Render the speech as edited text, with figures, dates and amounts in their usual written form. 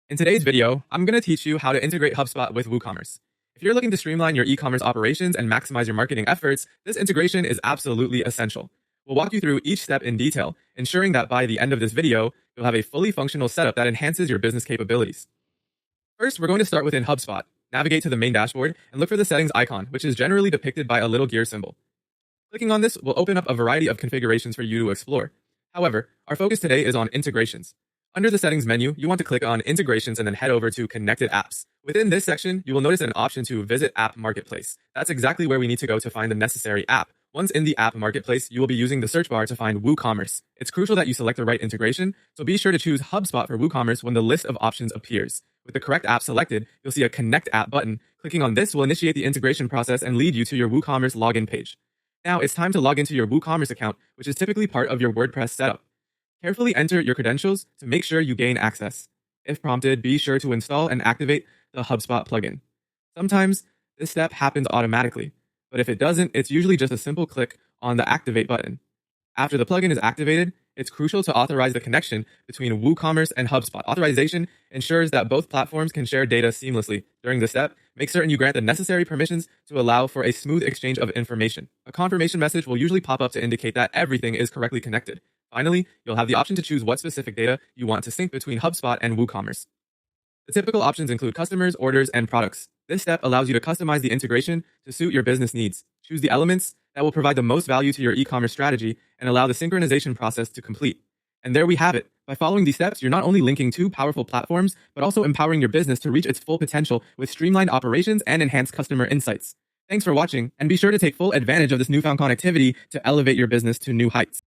In today's video, I'm going to teach you how to integrate HubSpot with WooCommerce. If you're looking to streamline your e-commerce operations and maximize your marketing efforts, this integration is absolutely essential. We'll walk you through each step in detail, ensuring that by the end of this video, you'll have a fully functional setup that enhances your business capabilities. First, we're going to start within HubSpot. Navigate to the main dashboard and look for the settings icon, which is generally depicted by a little gear symbol. Clicking on this will open up a variety of configurations for you to explore. However, our focus today is on integrations. Under the settings menu, you want to click on integrations and then head over to connected apps. Within this section, you will notice an option to visit app marketplace. That's exactly where we need to go to find the necessary app. Once in the app marketplace, you will be using the search bar to find WooCommerce. It's crucial that you select the right integration, so be sure to choose HubSpot for WooCommerce when the list of options appears. With the correct app selected, you'll see a connect app button. Clicking on this will initiate the integration process and lead you to your WooCommerce login page. Now it's time to log into your WooCommerce account, which is typically part of your WordPress setup. Carefully enter your credentials to make sure you gain access. If prompted, be sure to install and activate the HubSpot plugin. Sometimes this step happens automatically, but if it doesn't, it's usually just a simple click on the activate button. After the plugin is activated, it's crucial to authorize the connection between WooCommerce and HubSpot. Authorization ensures that both platforms can share data seamlessly. During this step, make certain you grant the necessary permissions to allow for a smooth exchange of information. A confirmation message will usually pop up to indicate that everything is correctly connected. Finally, you'll have the option to choose what specific data you want to sync between HubSpot and WooCommerce. The typical options include customers, orders, and products. This step allows you to customize the integration to suit your business needs. Choose the elements that will provide the most value to your e-commerce strategy and allow the synchronization process to complete. And there we have it. By following these steps, you're not only linking two powerful platforms, but also empowering your business to reach its full potential with streamlined operations and enhanced customer insights. Thanks for watching, and be sure to take full advantage of this newfound connectivity to elevate your business to new heights.